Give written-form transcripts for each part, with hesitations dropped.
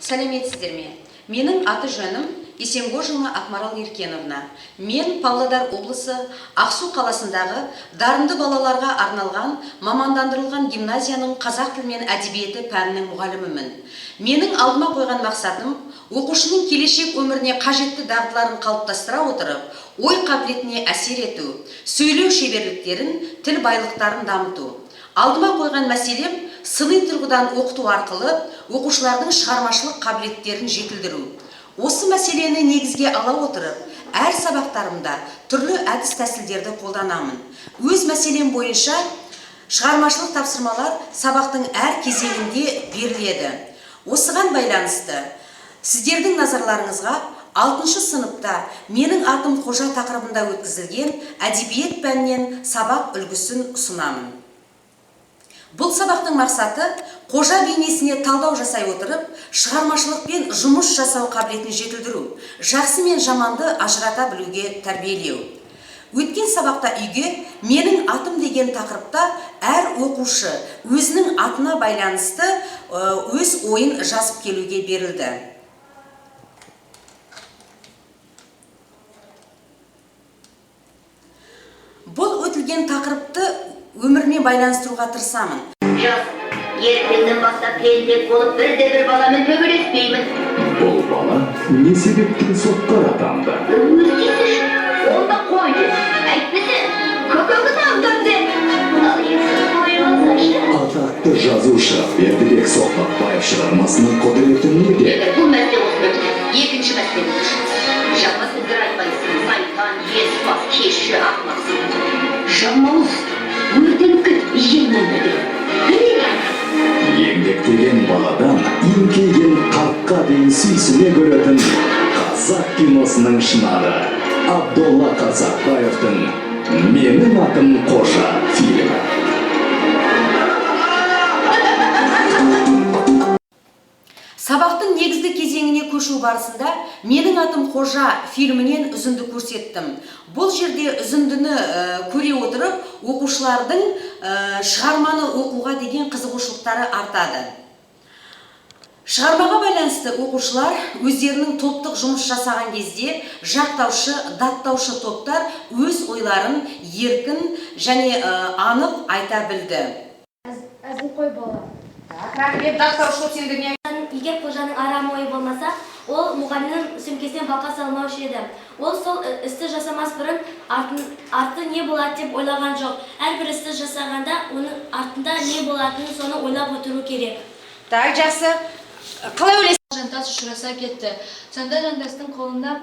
Сәлеметсіздер ме? Менің аты жөнім Есенғожина Ақмарал Еркеновна. Мен Павлодар облысы Ақсу қаласындағы дарынды балаларға арналған мамандандырылған гимназияның қазақ тілі мен әдебиеті пәнінің мұғалімімін. Менің алдыма қойған мақсатым оқушының келешек өміріне қажетті дағдыларын қалыптастыра отырып, ой қабілетіне әсер ету, сөйлеу шеберліктерін, тіл байлықтарын дамыту. Алдыма қойған мәселем сыни тұрғыдан оқыту арқылы оқушылардың шығармашылық қабілеттерін жетілдіру. Осы мәселені негізге ала отырып, әр сабақтарымда түрлі әдіс тәсілдерді қолданамын. Өз мәселем бойынша шығармашылық тапсырмалар сабақтың әр кезеңінде беріледі. Осыған байланысты сіздердің назарларыңызға 6 сыныпта менің атым Қожа тақырыбында өткізілген әдебиет пәнінен сабақ үлгісін ұсынамын. Бұл сабақтың мақсаты Қожа бейнесіне талдау жасай отырып, шығармашылықпен жұмыс жасау қабілетін жетілдіру, жақсы мен жаманды ажырата білуге тәрбиелеу. Өткен сабақта үйге менің атым деген тақырыпта әр оқушы өзінің атына байланысты өз ойын жазып келуге берілді. Бұл өтілген тақырыпты өмірмен байланыстыруға тырысамын. Жас, ертеңнен бастап келбек болып бірде-бір баламен төбелеспеймін. Бұл бала не себептен сотқа атанды? Өздейсіз, онда қойды. Әйтпесе, көкөгі тағдым деп. Ал есін қойғансашы. Атақты жазушы Бердібек Соқпақбаев шығармасының құдіреті неде? Бұл мәселе осыны бітір. Екінші мәселе өтішіңіз. Жаңа сіздер айтпайсың, сайтан, еспас, кешші, ақмақсың. Жаңмауыз, өртенкі еңнен бітір. Еңбектеген баладан еңкейген қартқа дейін сүйсіне көретін қазақ киносының шынары Абдолла Қазақбаевтың «Менің атым Қожа» фильмі. Сабақтың негізді кезеңіне көшу барысында «Менің атым Қожа» фильмінен үзінді көрсеттім. Бұл жерде үзіндіні көре отырып, оқушылардың шығарманы оқуға деген қызығушылықтары артады. Шығармаға байланысты оқушылар өздерінің топтық жұмыс жасаған кезде жақтаушы, даттаушы топтар өз ойларын еркін және анық айта білді. Әзіл қой бала. Рахмет, даттаушы сендіріне. Егер Қожаның арам ойы болмаса, ол мұғалімнің сөмкесінен бақа салмаушы еді. Ол сол істі жасамас бұрын арты не болады деп ойлаған жоқ. Әрбір істі жасағанда оның артында не болатынын соны ойлап отыру керек. Так, жақсы. Қалай ойлайсың? Жантас ұшыраса кетті. Сонда Жантастың қолында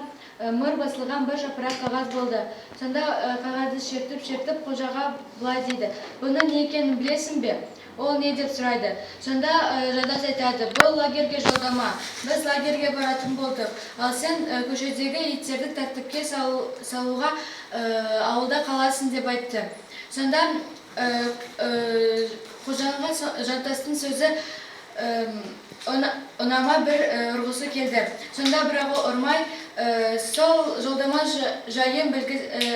мөр басылған бір жапырақ қағаз болды. Сонда қағазды шертіп Қожаға былай дейді: «Бұны не екенін білесің бе?» Ол не деп сұрайды. Сонда Жантас айтады: «Бұл лагерге жолдама. Біз лагерге баратын болдық. Ал сен көшедегі иттерді тәртіпке салуға ауылда қаласың» деп айтты. Сонда Қожаға Жантастың сөзі ұнама бір ұрғысы келді. Сонда бірақ ол ұрмай, сол жолдама жайын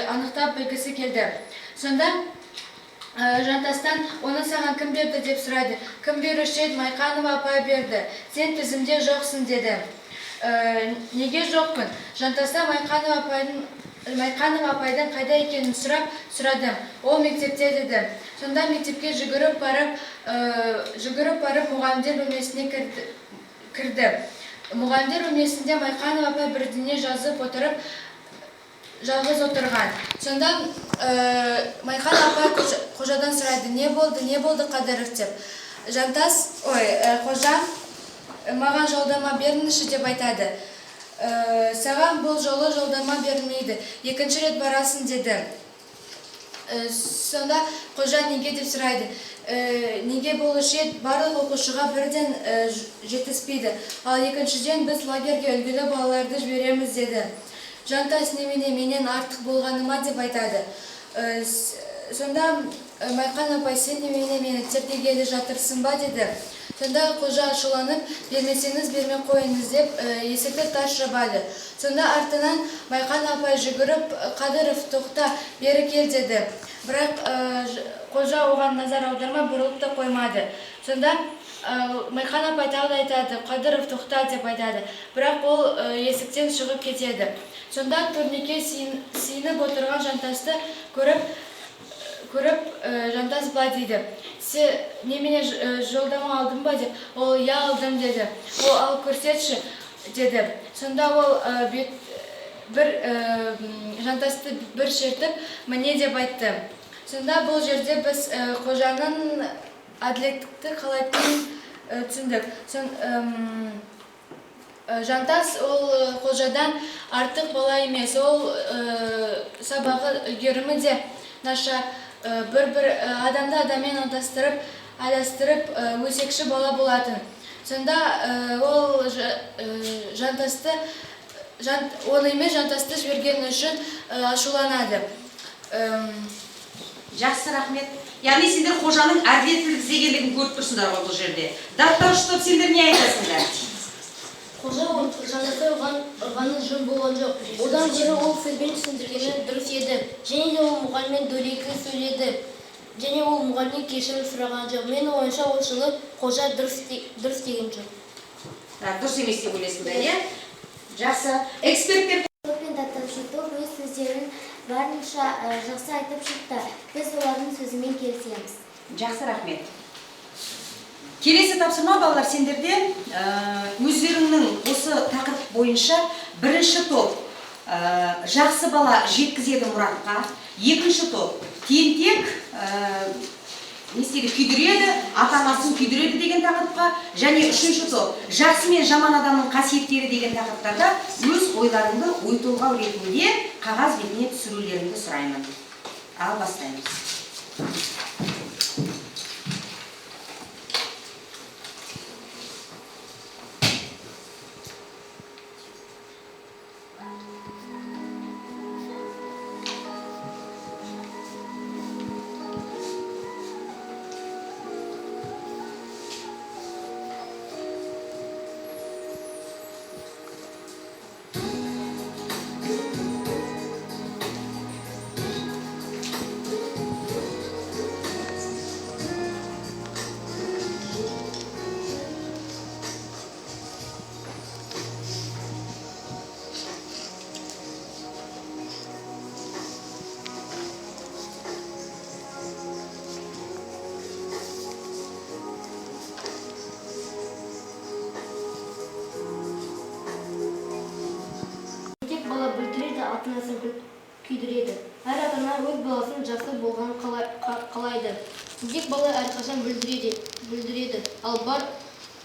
анықтап білгісі келді. Сонда Жантастан: «Оны саған кім берді?» деп сұрайды. «Кім беруші еді? Майқанова апай берді. Сен тізімде жоқсың» деді. «Неге жоқпын?» Жантаста Майқанова апайдың қайда екенін сұрадым. «Ол мектепте» деді. Сонда мектепке жүгіріп барып мұғалімдер бөлмесіне кірді. Мұғалімдер бөлмесінде Майқанова апай бірдеңе жазып отырып жалғыз отырған. Сонда Майқанова апай Қожадан сұрайды: «Не болды Қадыров?» деп. Қожа: «Маған жолдама беріңізші» деп айтады. «Саған бұл жолы жолдама берілмейді. Екінші рет барасың» деді. Сонда Қожа неге деп сұрайды. «Неге болушы еді? Барлық оқушыға бірден жетіспейді. Ал екіншіден біз лагерге үлгілі балаларды жібереміз» деді. Жантас: «Немене, менен артық болғаныма?» деп айтады. Сонда Майқан апай: «Сен немене мені тергегелі жатырсың ба?» деді. Сонда Қожа ашуланып: «Бермесеңіз бермей қойыңыз» деп есікті тарс жабады. Сонда артынан Майқан апай жүгіріп: «Қадыров, тоқта, бері кел» деді. Бірақ Қожа оған назар аудармай бұрылып та қоймады. Сонда Майхан апай тағы да айтады, Қадыров тоқта деп айтады. Бірақ ол есіктен шығып кетеді. Сонда турникке сиініп отырған Жантасты көріп Жантас былай дейді. Сен немене жолдама алдың ба деп. Ол я алдым деді. Ол ал көрсетші деді. Сонда ол Жантасты бір шертіп, міне деп айтты. Сонда бұл жерде біз қожаның әділеттікті қалайтынын түсіндік. Жантас ол қожадан артық бала емес, ол сабағы үлгерімі де наша бір адамды адаммен адастырып өсекші бала болатын. Сонда ол Жантасты оны емес Жантасты жіберген үшін ашуланады. Жақсы, рахмет. Яғни сендер қожаның әділеттілік іздегендігін көріп тұрсыңдар ғой бұл жерде. Даттар ұштап сендер не айтасыңдар? Қожа Жантасты ұрғаны жөн болған жоқ. Одан гөрі ол сөзбен түсіндіргені дұрыс еді. Және де ол мұғаліммен дөрекі сөйледі. Және ол мұғалімнен кешірім сұраған жоқ. Мен ойымша ол жылы қожа дұрыс деген жоқ. Дұрыс емес деп ойлайсыңдар, иә? Жақсы. Эксперттер Пен Датташитов өз сөздерін барынша жақсы айтып шықты. Біз олардың сөзімен келісеміз. Жақсы, рахмет. Келесі тапсырма балалар сендерде өздеріңнің осы тақырып бойынша бірінші топ жақсы бала жеткізеді мұратқа, екінші топ тентек күйдіреді, ата-анасын күйдіреді деген тақырыпқа, және үшінші топ жақсы мен жаман адамның қасиеттері деген тақырыптарда өз ойларыңды ой толғау ретінде қағаз бетіне түсірулеріңді сұраймын. Ал бастаймыз. Ата-анасын күйдіреді. Әр ата-ана өз баласының жақсы болғанын қалайды. Тентек бала әрқашан бүлдіреді, ал бар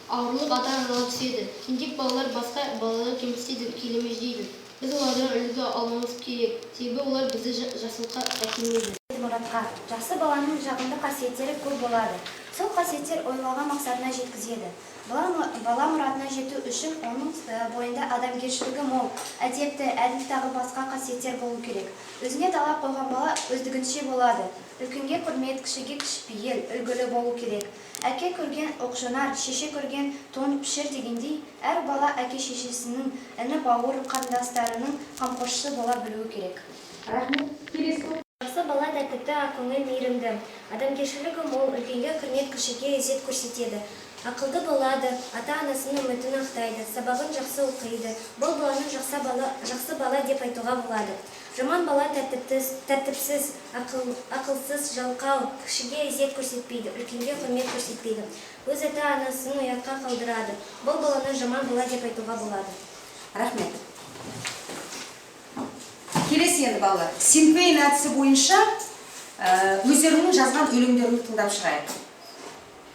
ауырлық ата-анаға түседі. Тентек балалар басқа балаларды кемсітеді, келемеждейді. Біз олардан үлгі алмамыз керек, себебі олар бізді жақсылыққа әкелмейді. Мұратқа жақсы баланың жағымды қасиеттері көп болады. Сол қасиеттер ойлаған мақсатына жеткізеді. Бала мұратына жету үшін оның бойында адамгершілігі мол, әдепті, әділ тағы басқа қасиеттер болу керек. Өзіне талап қойған бала өздігінше болады. Үлкенге құрмет, кішіге кішіпейіл, үлгілі болу керек. Әке көрген оқшонар, шеше көрген тон пішір дегендей, әр бала әке шешесінің, іні бауыр қандастарының қамқоршысы бола білуі керек. Рахмет. Келесі. Жақсы бала тәртіпті, ақылы, мейірімді. Адамгершілігі мол, үлкенге құрмет, кішіге ізет көрсетеді. Ақылды болады, ата-анасының үмітін ақтайды, сабағын жақсы оқиды. Бұл баланы жақсы бала деп айтуға болады. Жаман бала тәртіпсіз, ақылсыз, жалқау, кішіге ізет көрсетпейді, үлкенге құрмет көрсетпейді. Өз ата-анасын ұятқа қалдырады. Бұл баланы жаман бала деп айтуға болады. Рахмет. Келесі енді балалар. Синквейн әдісі бойынша өздерінің жазған өлеңдерін тыңдап шығайық.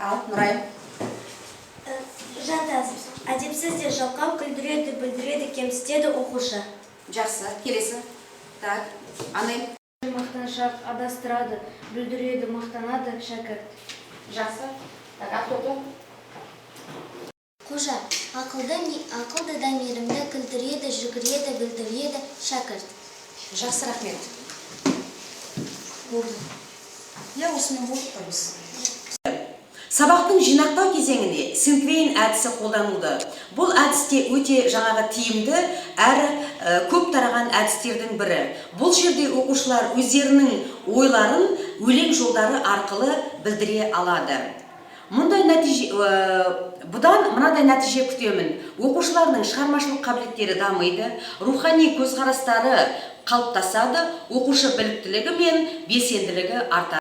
Ал, Нұрай. Жантас, әдепсіз де жалқау, күлдіреді, бүлдіреді, кемсітеді оқушы. Жақсы. Келесі. Так, Анель. Мақтаншақ адастырады, бүлдіреді, мақтанады, шәкірт. Жақсы. Так, Ақтоты. Қожа, ақылды да мейірімді, күлдіреді, жүгіреді, бүлдіреді, шәкірт. Жақсы, рахмет. Болды. Я осымен болдық па біз. Сабақтың жинақтау кезеңінде Синквейн әдісі қолданылды. Бұл әдісте өте жаңағы тиімді әрі көп тараған әдістердің бірі. Бұл жерде оқушылар өздерінің ойларын өлең жолдары арқылы білдіре алады. Мұндай бұдан мынадай нәтиже күтемін. Оқушылардың шығармашылық қабілеттері дамиды, рухани көзқарастары қалыптасады, оқушы біліктілігі мен белсенділігі артады.